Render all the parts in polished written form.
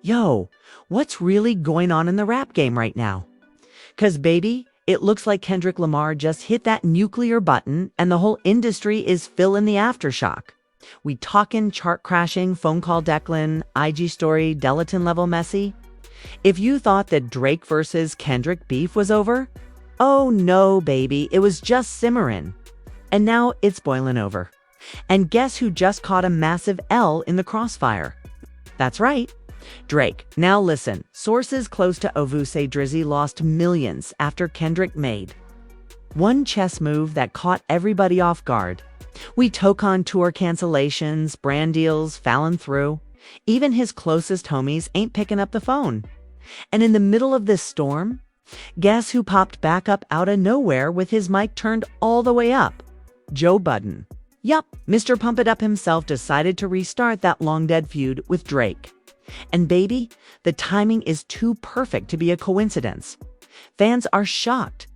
Yo, what's really going on in the rap game right now? 'Cause baby, it looks like Kendrick Lamar just hit that nuclear button and the whole industry is feeling the aftershock. We talking chart crashing, phone call Declan, IG story, Delaton level messy? If you thought that Drake versus Kendrick beef was over, oh no, baby, it was just simmering. And now it's boiling over. And guess who just caught a massive L in the crossfire? That's right, Drake. Now listen, sources close to Ovu say Drizzy lost millions after Kendrick made one chess move that caught everybody off guard. We took on tour cancellations, brand deals, falling through. Even his closest homies ain't picking up the phone. And in the middle of this storm, guess who popped back up out of nowhere with his mic turned all the way up? Joe Budden. Yup, Mr. Pump It Up himself decided to restart that long-dead feud with Drake. And baby, the timing is too perfect to be a coincidence. Fans are shocked.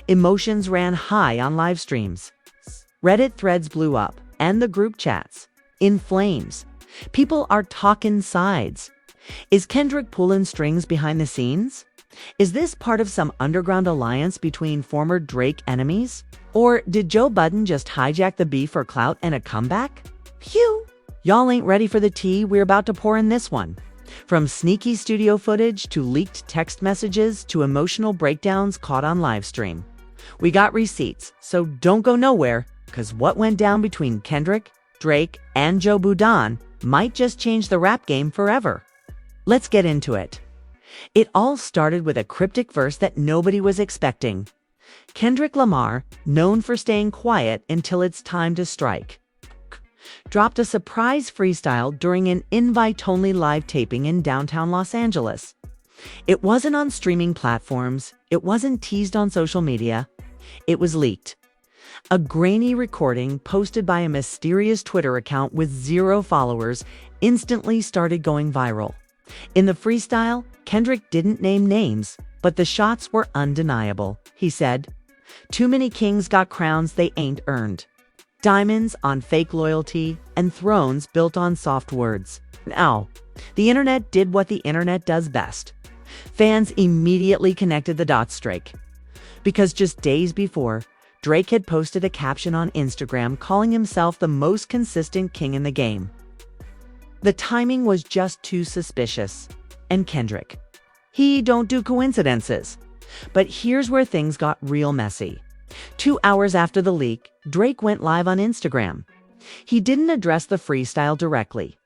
Emotions ran high on live streams. Reddit threads blew up, and the group chats in flames. People are talking sides. Is Kendrick pulling strings behind the scenes? Is this part of some underground alliance between former Drake enemies? Or did Joe Budden just hijack the beef for clout and a comeback? Phew! Y'all ain't ready for the tea we're about to pour in this one. From sneaky studio footage to leaked text messages to emotional breakdowns caught on livestream. We got receipts, so don't go nowhere, because what went down between Kendrick, Drake, and Joe Budden might just change the rap game forever. Let's get into it. It all started with a cryptic verse that nobody was expecting. Kendrick Lamar, known for staying quiet until it's time to strike, dropped a surprise freestyle during an invite-only live taping in downtown Los Angeles. It wasn't on streaming platforms, it wasn't teased on social media, it was leaked. A grainy recording posted by a mysterious Twitter account with 0 followers instantly started going viral. In the freestyle, Kendrick didn't name names, but the shots were undeniable. He said, "Too many kings got crowns they ain't earned. Diamonds on fake loyalty and thrones built on soft words." Now, the internet did what the internet does best. Fans immediately connected the dots, Drake. Because just days before, Drake had posted a caption on Instagram calling himself the most consistent king in the game. The timing was just too suspicious. And Kendrick, he don't do coincidences. But here's where things got real messy. 2 hours after the leak, Drake went live on Instagram. He didn't address the freestyle directly,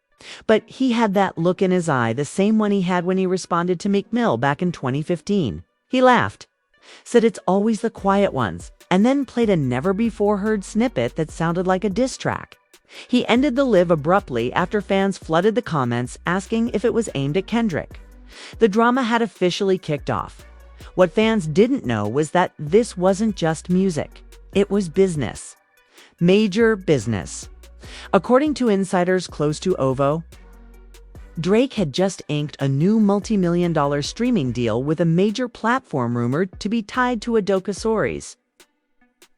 but he had that look in his eye, the same one he had when he responded to Meek Mill back in 2015. He laughed, said it's always the quiet ones, and then played a never-before-heard snippet that sounded like a diss track. He ended the live abruptly after fans flooded the comments asking if it was aimed at Kendrick. The drama had officially kicked off. What fans didn't know was that this wasn't just music. It was business. Major business. According to insiders close to OVO, Drake had just inked a new multi-million-dollar streaming deal with a major platform rumored to be tied to Adoka Stories,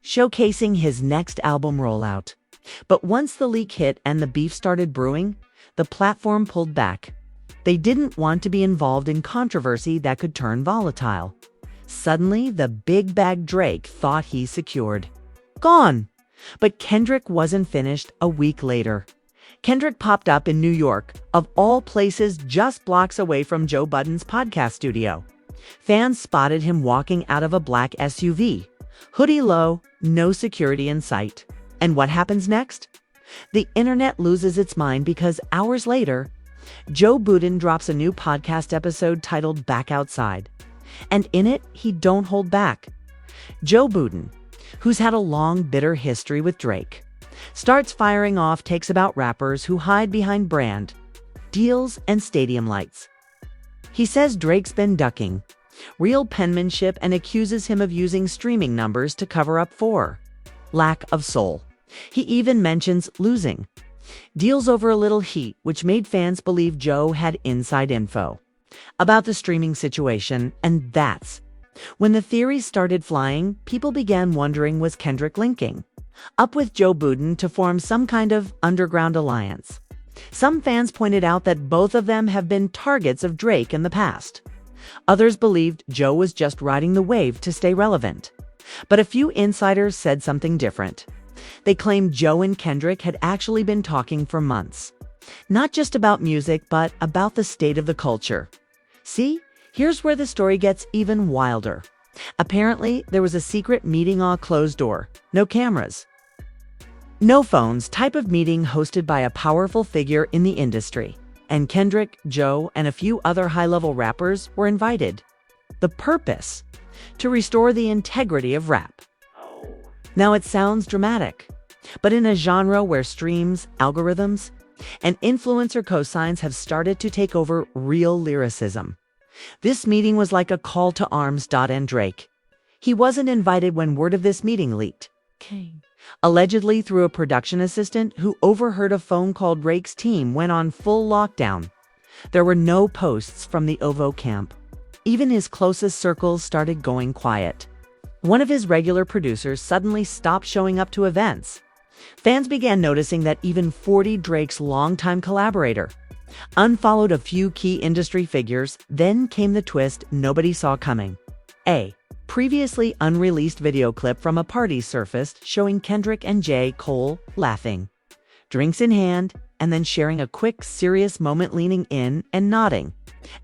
showcasing his next album rollout. But once the leak hit and the beef started brewing, the platform pulled back. They didn't want to be involved in controversy that could turn volatile. Suddenly, the big bag Drake thought he secured gone. But Kendrick wasn't finished a week later. Kendrick popped up in New York, of all places just blocks away from Joe Budden's podcast studio. Fans spotted him walking out of a black SUV, hoodie low, no security in sight. And what happens next? The internet loses its mind because hours later, Joe Budden drops a new podcast episode titled Back Outside. And in it, he don't hold back. Joe Budden, who's had a long, bitter history with Drake, starts firing off takes about rappers who hide behind brand deals and stadium lights. He says Drake's been ducking real penmanship and accuses him of using streaming numbers to cover up for lack of soul. He even mentions losing deals over a little heat, which made fans believe Joe had inside info about the streaming situation, and that's when the theories started flying. People began wondering, was Kendrick linking up with Joe Budden to form some kind of underground alliance? Some fans pointed out that both of them have been targets of Drake in the past. Others believed Joe was just riding the wave to stay relevant. But a few insiders said something different. They claimed Joe and Kendrick had actually been talking for months. Not just about music, but about the state of the culture. See, here's where the story gets even wilder. Apparently, there was a secret meeting on a closed door. No cameras. No phones type of meeting hosted by a powerful figure in the industry. And Kendrick, Joe, and a few other high-level rappers were invited. The purpose? To restore the integrity of rap. Now it sounds dramatic, but in a genre where streams, algorithms, and influencer cosigns have started to take over real lyricism, this meeting was like a call to arms. And Drake. He wasn't invited when word of this meeting leaked. Allegedly through a production assistant who overheard a phone call. Drake's team went on full lockdown. There were no posts from the OVO camp. Even his closest circles started going quiet. One of his regular producers suddenly stopped showing up to events. Fans began noticing that even 40, Drake's longtime collaborator, unfollowed a few key industry figures. Then came the twist nobody saw coming. A previously unreleased video clip from a party surfaced showing Kendrick and J. Cole laughing, drinks in hand, and then sharing a quick, serious moment, leaning in and nodding.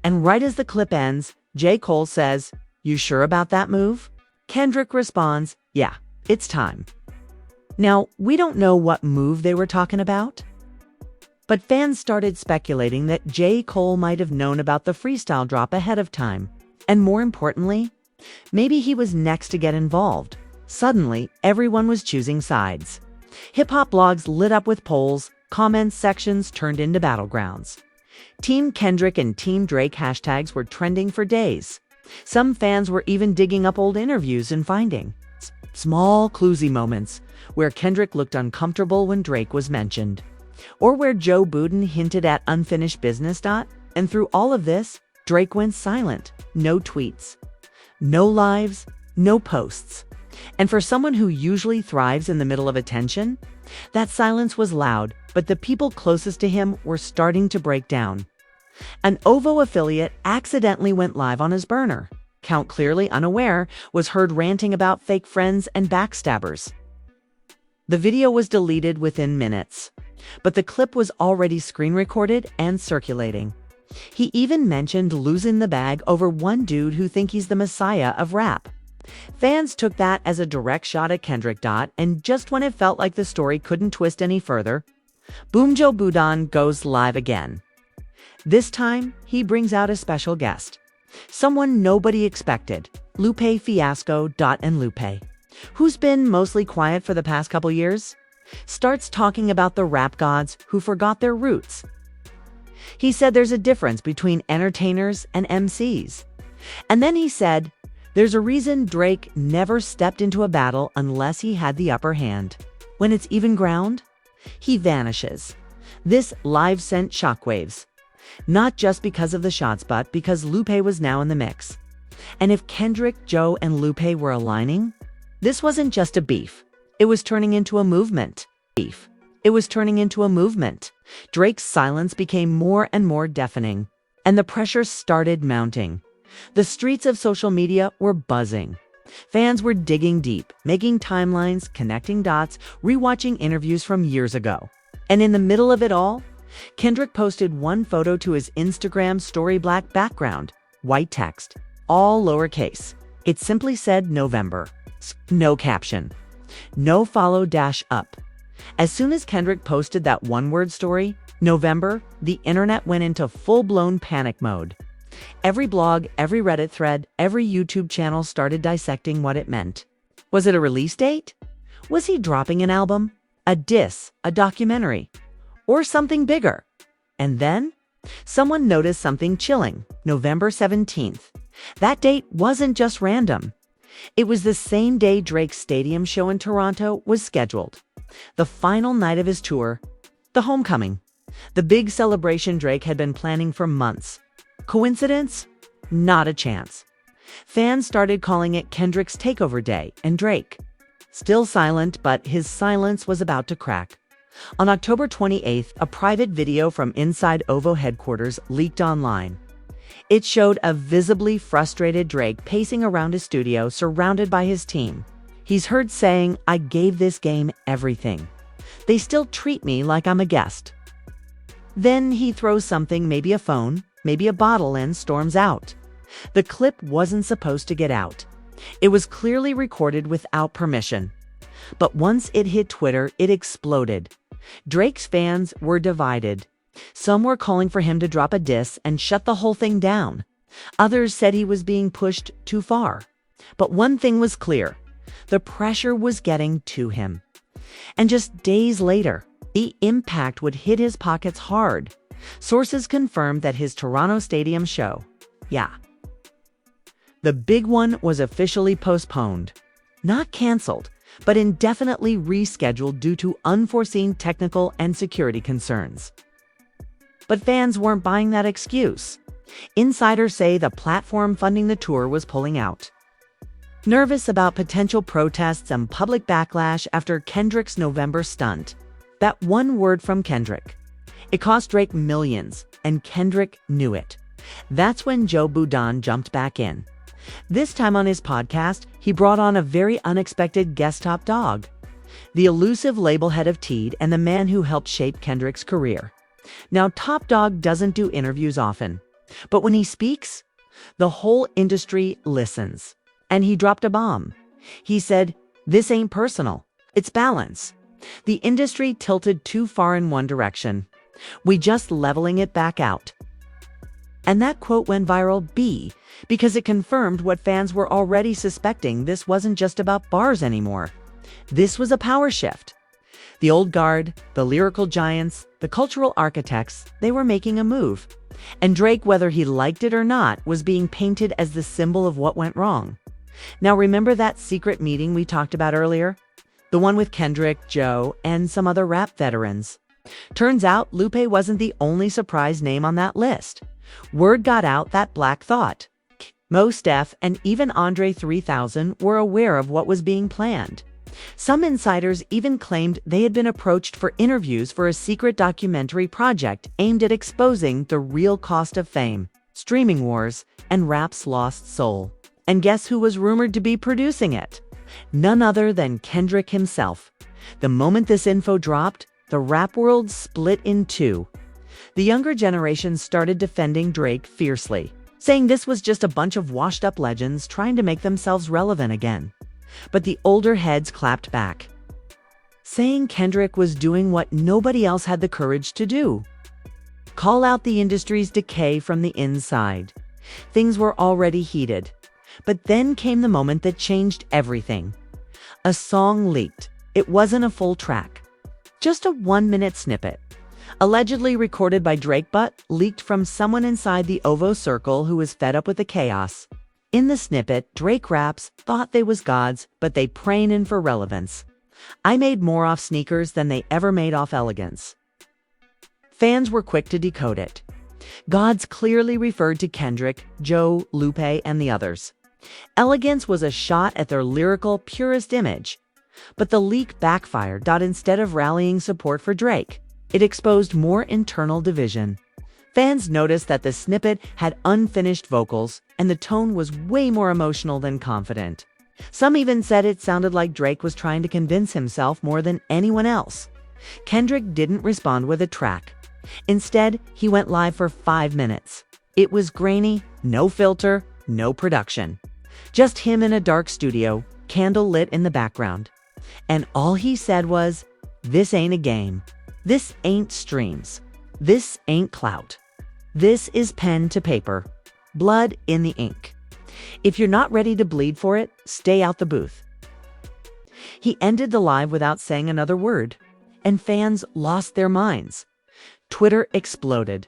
And right as the clip ends, J. Cole says, "You sure about that move?" Kendrick responds, "Yeah, it's time." Now, we don't know what move they were talking about, but fans started speculating that J. Cole might have known about the freestyle drop ahead of time. And more importantly, maybe he was next to get involved. Suddenly, everyone was choosing sides. Hip-hop blogs lit up with polls, comment sections turned into battlegrounds. Team Kendrick and Team Drake hashtags were trending for days. Some fans were even digging up old interviews and finding small, cluesy moments where Kendrick looked uncomfortable when Drake was mentioned, or where Joe Budden hinted at unfinished business. And through all of this, Drake went silent. No tweets, no lives, no posts. And for someone who usually thrives in the middle of attention, that silence was loud, but the people closest to him were starting to break down. An OVO affiliate accidentally went live on his burner. Count, clearly unaware, was heard ranting about fake friends and backstabbers. The video was deleted within minutes, but the clip was already screen recorded and circulating. He even mentioned losing the bag over one dude who think he's the messiah of rap. Fans took that as a direct shot at Kendrick. And just when it felt like the story couldn't twist any further, boom, Joe Budden goes live again. This time, he brings out a special guest. Someone nobody expected, Lupe Fiasco. And Lupe, who's been mostly quiet for the past couple years, starts talking about the rap gods who forgot their roots. He said there's a difference between entertainers and MCs. And then he said, there's a reason Drake never stepped into a battle unless he had the upper hand. When it's even ground, he vanishes. This live sent shockwaves. Not just because of the shots, but because Lupe was now in the mix. And if Kendrick, Joe, and Lupe were aligning, this wasn't just a beef. It was turning into a movement. It was turning into a movement. Drake's silence became more and more deafening, and the pressure started mounting. The streets of social media were buzzing. Fans were digging deep, making timelines, connecting dots, rewatching interviews from years ago. And in the middle of it all, Kendrick posted one photo to his Instagram story, black background, white text, all lowercase. It simply said November. No caption. No follow-up. As soon as Kendrick posted that one-word story, November, the internet went into full-blown panic mode. Every blog, every Reddit thread, every YouTube channel started dissecting what it meant. Was it a release date? Was he dropping an album? A diss? A documentary? Or something bigger? And then, someone noticed something chilling. November 17th. That date wasn't just random. It was the same day Drake's stadium show in Toronto was scheduled. The final night of his tour, the homecoming. The big celebration Drake had been planning for months. Coincidence? Not a chance. Fans started calling it Kendrick's takeover day, and Drake, still silent, but his silence was about to crack. On October 28th, a private video from inside OVO headquarters leaked online. It showed a visibly frustrated Drake pacing around his studio surrounded by his team. He's heard saying, "I gave this game everything. They still treat me like I'm a guest." Then he throws something, maybe a phone, maybe a bottle, and storms out. The clip wasn't supposed to get out. It was clearly recorded without permission. But once it hit Twitter, it exploded. Drake's fans were divided. Some were calling for him to drop a diss and shut the whole thing down. Others said he was being pushed too far. But one thing was clear: the pressure was getting to him. And just days later, the impact would hit his pockets hard. Sources confirmed that his Toronto Stadium show, the big one, was officially postponed. Not canceled, but indefinitely rescheduled due to unforeseen technical and security concerns. But fans weren't buying that excuse. Insiders say the platform funding the tour was pulling out. Nervous about potential protests and public backlash after Kendrick's November stunt. That one word from Kendrick. It cost Drake millions, and Kendrick knew it. That's when Budden jumped back in. This time on his podcast, he brought on a very unexpected guest top dog. The elusive label head of Teed and the man who helped shape Kendrick's career. Now, Top Dog doesn't do interviews often, but when he speaks, the whole industry listens. And he dropped a bomb. He said, "This ain't personal, it's balance. The industry tilted too far in one direction. We just leveling it back out." And that quote went viral because it confirmed what fans were already suspecting: this wasn't just about bars anymore. This was a power shift. The old guard, the lyrical giants, the cultural architects, they were making a move. And Drake, whether he liked it or not, was being painted as the symbol of what went wrong. Now, remember that secret meeting we talked about earlier? The one with Kendrick, Joe, and some other rap veterans. Turns out Lupe wasn't the only surprise name on that list. Word got out that Black Thought, Mos Def, and even Andre 3000 were aware of what was being planned. Some insiders even claimed they had been approached for interviews for a secret documentary project aimed at exposing the real cost of fame, streaming wars, and rap's lost soul. And guess who was rumored to be producing it? None other than Kendrick himself. The moment this info dropped, the rap world split in two. The younger generation started defending Drake fiercely, saying this was just a bunch of washed-up legends trying to make themselves relevant again. But the older heads clapped back, saying Kendrick was doing what nobody else had the courage to do: call out the industry's decay from the inside. Things were already heated. But then came the moment that changed everything. A song leaked. It wasn't a full track, just a 1-minute snippet. Allegedly recorded by Drake, but leaked from someone inside the OVO circle who was fed up with the chaos. In the snippet, Drake raps, "Thought they was gods, but they praying in for relevance. I made more off sneakers than they ever made off elegance." Fans were quick to decode it. Gods clearly referred to Kendrick, Joe, Lupe, and the others. Elegance was a shot at their lyrical, purest image. But the leak backfired. Instead of rallying support for Drake, it exposed more internal division. Fans noticed that the snippet had unfinished vocals, and the tone was way more emotional than confident. Some even said it sounded like Drake was trying to convince himself more than anyone else. Kendrick didn't respond with a track. Instead, he went live for 5 minutes. It was grainy, no filter, no production. Just him in a dark studio, candle lit in the background. And all he said was, "This ain't a game. This ain't streams. This ain't clout. This is pen to paper. Blood in the ink. If you're not ready to bleed for it, stay out the booth." He ended the live without saying another word, and fans lost their minds. Twitter exploded.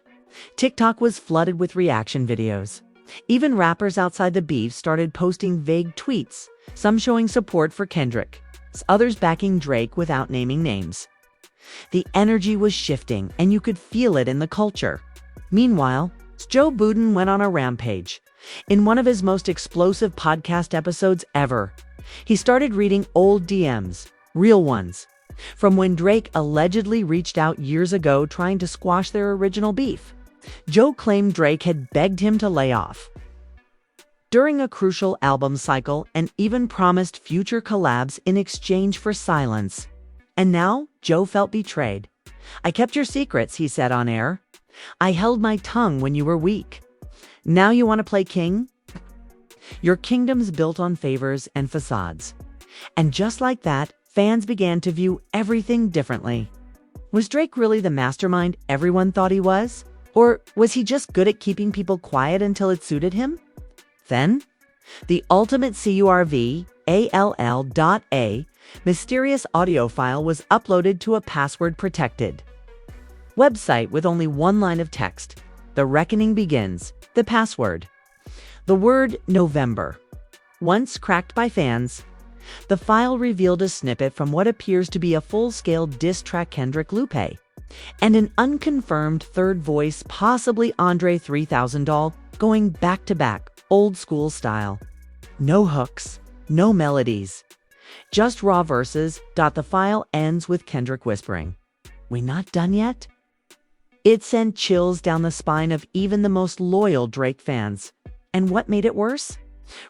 TikTok was flooded with reaction videos. Even rappers outside the beef started posting vague tweets, some showing support for Kendrick, others backing Drake without naming names. The energy was shifting, and you could feel it in the culture. Meanwhile, Joe Budden went on a rampage. In one of his most explosive podcast episodes ever, he started reading old DMs, real ones, from when Drake allegedly reached out years ago trying to squash their original beef. Joe claimed Drake had begged him to lay off during a crucial album cycle and even promised future collabs in exchange for silence. And now, Joe felt betrayed. "I kept your secrets," he said on air. "I held my tongue when you were weak. Now you want to play king? Your kingdom's built on favors and facades." And just like that, fans began to view everything differently. Was Drake really the mastermind everyone thought he was? Or was he just good at keeping people quiet until it suited him? Then, the ultimate CURVALL.A mysterious audio file was uploaded to a password-protected website with only one line of text. The reckoning begins. The password. The word November. Once cracked by fans, the file revealed a snippet from what appears to be a full-scale diss track Kendrick Lupe, and an unconfirmed third voice, possibly Andre 3000 doll, going back-to-back, old-school style. No hooks, no melodies, just raw verses. The file ends with Kendrick whispering, "We not done yet?" It sent chills down the spine of even the most loyal Drake fans. And what made it worse?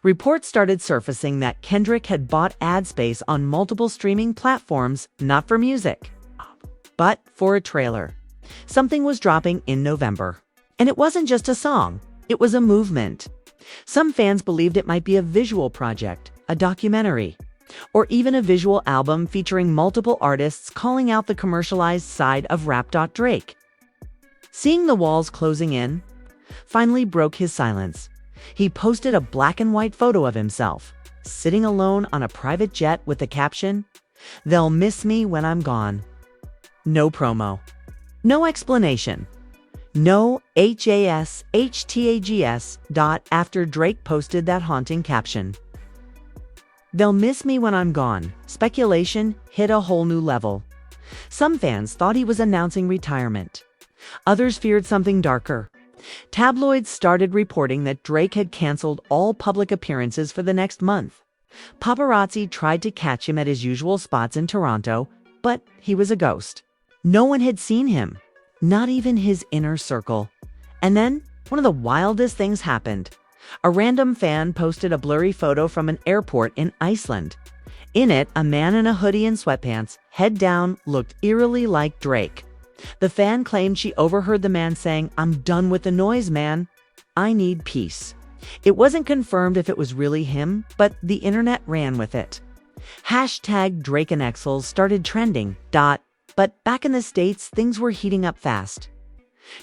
Reports started surfacing that Kendrick had bought ad space on multiple streaming platforms, not for music, but for a trailer. Something was dropping in November. And it wasn't just a song, it was a movement. Some fans believed it might be a visual project, a documentary, or even a visual album featuring multiple artists calling out the commercialized side of rap. Drake, seeing the walls closing in, finally broke his silence. He posted a black and white photo of himself, sitting alone on a private jet with the caption, "They'll miss me when I'm gone." No promo. No explanation. No HASHTAGS. After Drake posted that haunting caption, "They'll miss me when I'm gone," speculation hit a whole new level. Some fans thought he was announcing retirement. Others feared something darker. Tabloids started reporting that Drake had canceled all public appearances for the next month. Paparazzi tried to catch him at his usual spots in Toronto, but he was a ghost. No one had seen him, not even his inner circle. And then, one of the wildest things happened. A random fan posted a blurry photo from an airport in Iceland. In it, a man in a hoodie and sweatpants, head down, looked eerily like Drake. The fan claimed she overheard the man saying, "I'm done with the noise, man. I need peace." It wasn't confirmed if it was really him, but the internet ran with it. Hashtag Drake and Exels started trending. But back in the States, things were heating up fast.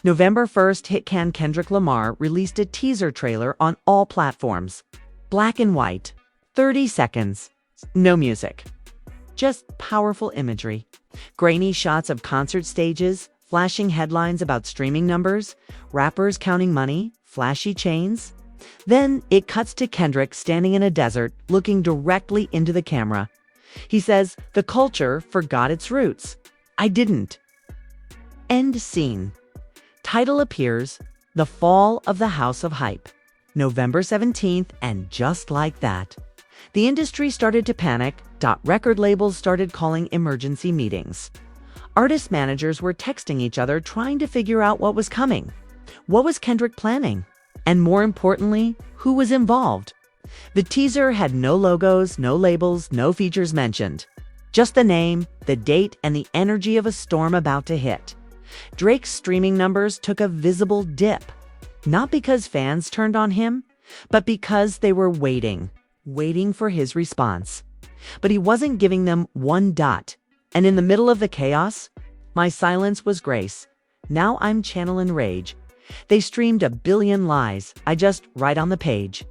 November 1st, hit Kendrick Lamar released a teaser trailer on all platforms. Black and white, 30 seconds, no music. Just powerful imagery. Grainy shots of concert stages, flashing headlines about streaming numbers, rappers counting money, flashy chains. Then it cuts to Kendrick standing in a desert, looking directly into the camera. He says, "The culture forgot its roots. I didn't." End scene. Title appears, "The Fall of the House of Hype." November 17th, and just like that, the industry started to panic. Record labels started calling emergency meetings. Artist managers were texting each other trying to figure out what was coming. What was Kendrick planning? And more importantly, who was involved? The teaser had no logos, no labels, no features mentioned. Just the name, the date, and the energy of a storm about to hit. Drake's streaming numbers took a visible dip. Not because fans turned on him, but because they were waiting for his response. But he wasn't giving them one dot. And in the middle of the chaos, "My silence was grace. Now I'm channeling rage. They streamed a billion lies. I just write on the page.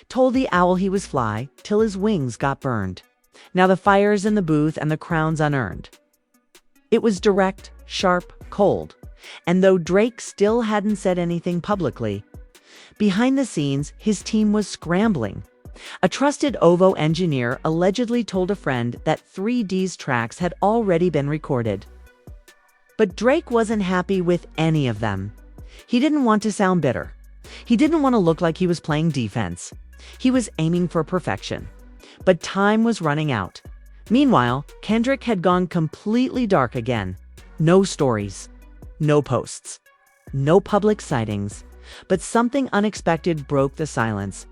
Told the owl he was fly till his wings got burned. Now the fire's in the booth and the crown's unearned." It was direct, sharp, cold. And though Drake still hadn't said anything publicly, behind the scenes, his team was scrambling. A trusted OVO engineer allegedly told a friend that 3D's tracks had already been recorded. But Drake wasn't happy with any of them. He didn't want to sound bitter. He didn't want to look like he was playing defense. He was aiming for perfection. But time was running out. Meanwhile, Kendrick had gone completely dark again. No stories, no posts, no public sightings, but something unexpected broke the silence.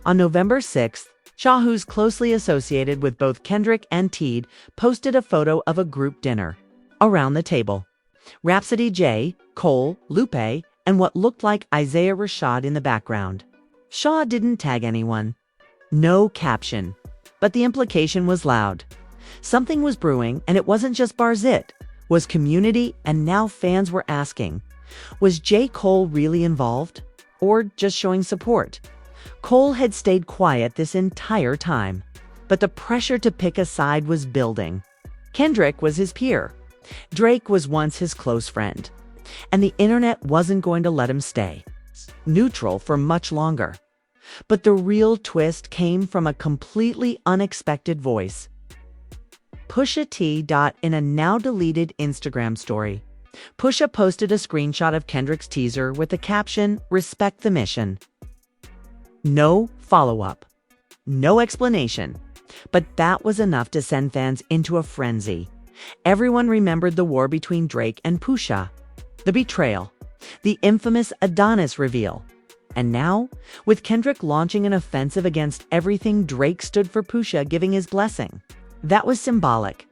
On November 6th, Shaw, who's closely associated with both Kendrick and Teed, posted a photo of a group dinner. Around the table, Rhapsody J, Cole, Lupe, and what looked like Isaiah Rashad in the background. Shaw didn't tag anyone. No caption. But the implication was loud. Something was brewing, and it wasn't just Barzit. Was community, and now fans were asking, was J. Cole really involved? Or just showing support? Cole had stayed quiet this entire time, but the pressure to pick a side was building. Kendrick was his peer. Drake was once his close friend. And the internet wasn't going to let him stay neutral for much longer. But the real twist came from a completely unexpected voice. Pusha T. In a now-deleted Instagram story, Pusha posted a screenshot of Kendrick's teaser with the caption, "Respect the mission." No follow-up. No explanation. But that was enough to send fans into a frenzy. Everyone remembered the war between Drake and Pusha, the betrayal, the infamous Adonis reveal. And now, with Kendrick launching an offensive against everything Drake stood for, Pusha giving his blessing. That was symbolic.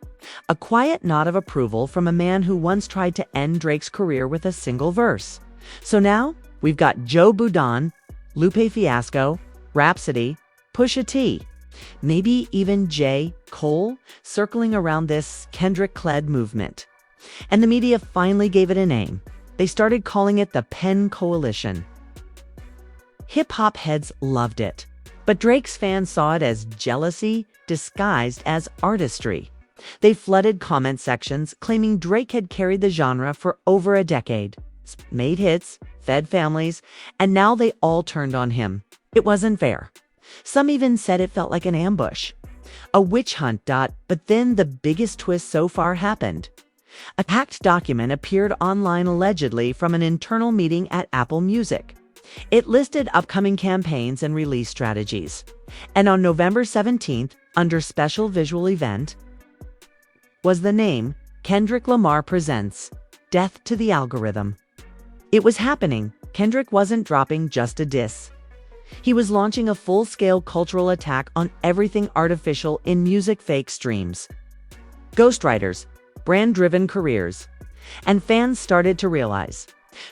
A quiet nod of approval from a man who once tried to end Drake's career with a single verse. So now, we've got Joe Budden, Lupe Fiasco, Rhapsody, Pusha T, maybe even J. Cole circling around this Kendrick-led movement. And the media finally gave it a name. They started calling it the Pen Coalition. Hip-hop heads loved it, but Drake's fans saw it as jealousy disguised as artistry. They flooded comment sections claiming Drake had carried the genre for over a decade, made hits, fed families, and now they all turned on him. It wasn't fair. Some even said it felt like an ambush, a witch hunt. But then the biggest twist so far happened. A hacked document appeared online allegedly from an internal meeting at Apple Music. It listed upcoming campaigns and release strategies. And on November 17th, under special visual event, was the name Kendrick Lamar Presents Death to the Algorithm. It was happening. Kendrick wasn't dropping just a diss. He was launching a full-scale cultural attack on everything artificial in music fake streams, ghostwriters, brand-driven careers. And fans started to realize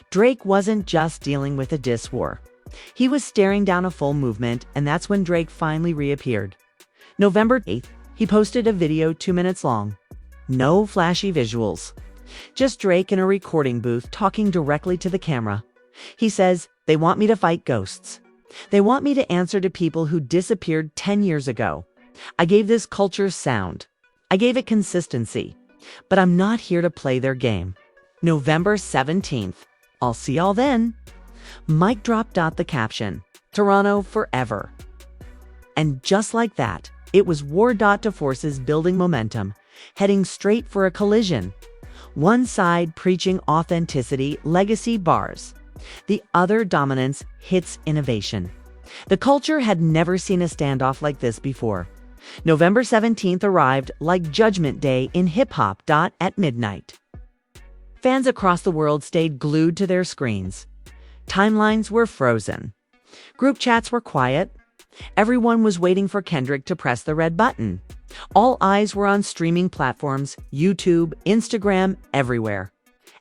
Drake wasn't just dealing with a diss war. He was staring down a full movement, and that's when Drake finally reappeared. November 8th, he posted a video 2 minutes long. No flashy visuals. Just Drake in a recording booth talking directly to the camera. He says, "They want me to fight ghosts. They want me to answer to people who disappeared 10 years ago. I gave this culture sound. I gave it consistency. But I'm not here to play their game." November 17th. I'll see y'all then. Mic drop. The caption, "Toronto forever." And just like that, it was war. To forces building momentum, heading straight for a collision. One side preaching authenticity, legacy bars. The other dominance, hits, innovation. The culture had never seen a standoff like this before. November 17th arrived like Judgment Day in hip-hop. At midnight. Fans across the world stayed glued to their screens. Timelines were frozen. Group chats were quiet. Everyone was waiting for Kendrick to press the red button. All eyes were on streaming platforms, YouTube, Instagram, everywhere.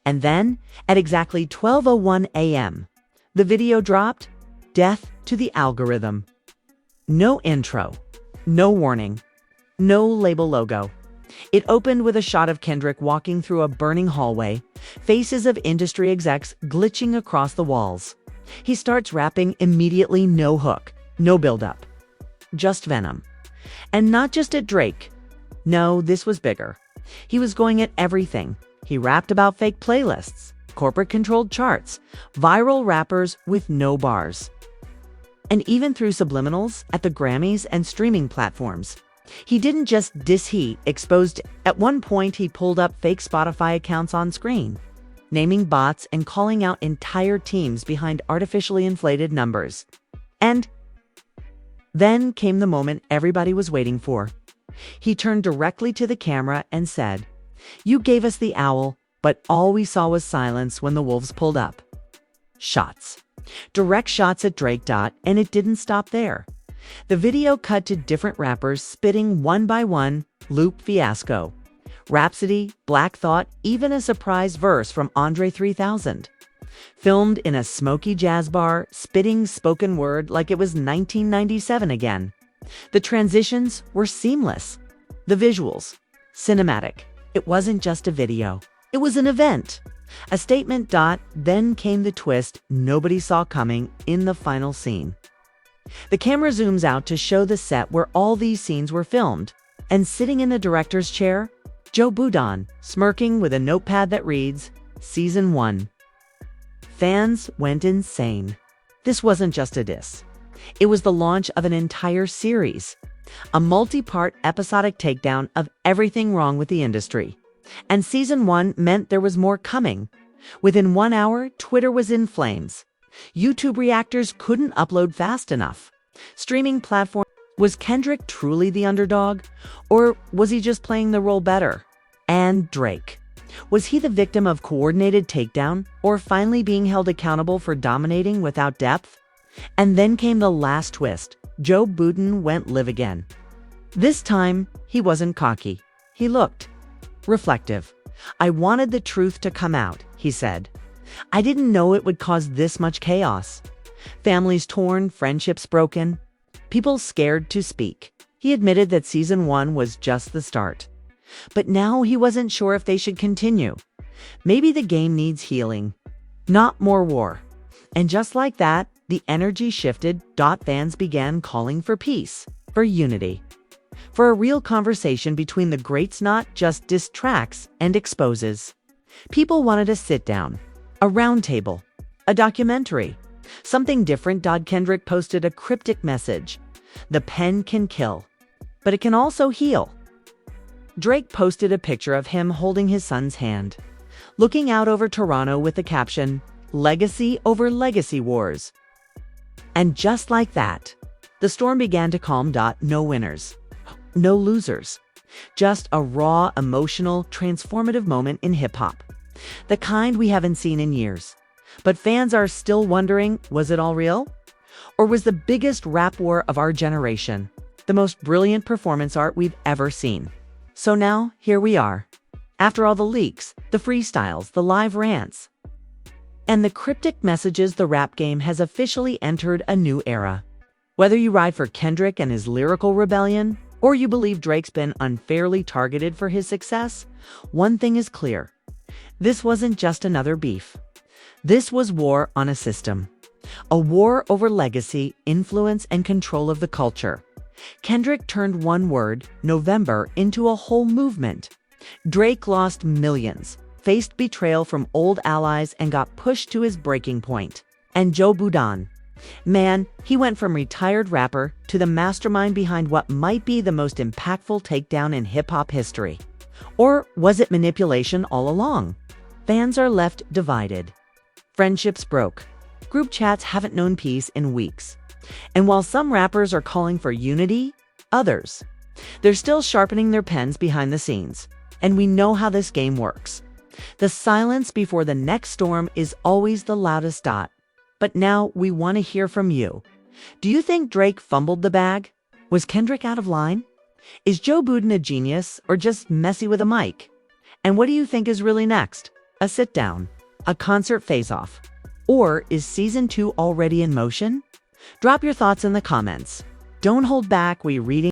And then, at exactly 12:01 a.m., the video dropped, "Death to the Algorithm." No intro, no warning, no label logo. It opened with a shot of Kendrick walking through a burning hallway, faces of industry execs glitching across the walls. He starts rapping immediately, no hook, no build-up. Just venom. And not just at Drake. No, this was bigger. He was going at everything. He rapped about fake playlists, corporate-controlled charts, viral rappers with no bars. And even through subliminals at the Grammys and streaming platforms. He didn't just diss, he exposed. At one point, he pulled up fake Spotify accounts on screen, naming bots and calling out entire teams behind artificially inflated numbers. And then came the moment everybody was waiting for. He turned directly to the camera and said, "You gave us the owl, but all we saw was silence when the wolves pulled up." Shots. Direct shots at Drake. And it didn't stop there. The video cut to different rappers spitting one by one, Loop Fiasco, Rhapsody, Black Thought, even a surprise verse from Andre 3000. Filmed in a smoky jazz bar, spitting spoken word like it was 1997 again. The transitions were seamless. The visuals, cinematic. It wasn't just a video. It was an event. A statement. Then came the twist nobody saw coming in the final scene. The camera zooms out to show the set where all these scenes were filmed. And sitting in the director's chair, Joe Budden, smirking with a notepad that reads, Season 1. Fans went insane. This wasn't just a diss. It was the launch of an entire series. A multi-part episodic takedown of everything wrong with the industry. And Season 1 meant there was more coming. Within 1 hour, Twitter was in flames. YouTube reactors couldn't upload fast enough. Streaming platform. Was Kendrick truly the underdog? Or was he just playing the role better? And Drake. Was he the victim of coordinated takedown, or finally being held accountable for dominating without depth? And then came the last twist. Joe Budden went live again. This time, he wasn't cocky. He looked reflective. "I wanted the truth to come out," he said. "I didn't know it would cause this much chaos. Families torn, friendships broken, people scared to speak." He admitted that Season 1 was just the start. But now he wasn't sure if they should continue. Maybe the game needs healing, not more war. And just like that, the energy shifted. Fans began calling for peace, for unity, for a real conversation between the greats, not just diss tracks and exposes. People wanted a sit-down, a round table, a documentary, something different. Kendrick posted a cryptic message. "The pen can kill, but it can also heal." Drake posted a picture of him holding his son's hand, looking out over Toronto with the caption, "Legacy over legacy wars." And just like that, the storm began to calm. No winners, no losers, just a raw, emotional, transformative moment in hip-hop. The kind we haven't seen in years. But fans are still wondering, was it all real? Or was the biggest rap war of our generation the most brilliant performance art we've ever seen? So now, here we are. After all the leaks, the freestyles, the live rants, and the cryptic messages, the rap game has officially entered a new era. Whether you ride for Kendrick and his lyrical rebellion, or you believe Drake's been unfairly targeted for his success, one thing is clear. This wasn't just another beef. This was war on a system. A war over legacy, influence, and control of the culture. Kendrick turned one word, November, into a whole movement. Drake lost millions, faced betrayal from old allies, and got pushed to his breaking point. And Joe Budden, man, he went from retired rapper to the mastermind behind what might be the most impactful takedown in hip-hop history. Or was it manipulation all along? Fans are left divided. Friendships broke. Group chats haven't known peace in weeks. And while some rappers are calling for unity, others, they're still sharpening their pens behind the scenes. And we know how this game works. The silence before the next storm is always the loudest. But now we want to hear from you. Do you think Drake fumbled the bag? Was Kendrick out of line? Is Joe Budden a genius or just messy with a mic? And what do you think is really next? A sit-down? A concert face-off? Or is Season 2 already in motion? Drop your thoughts in the comments. Don't hold back, we reading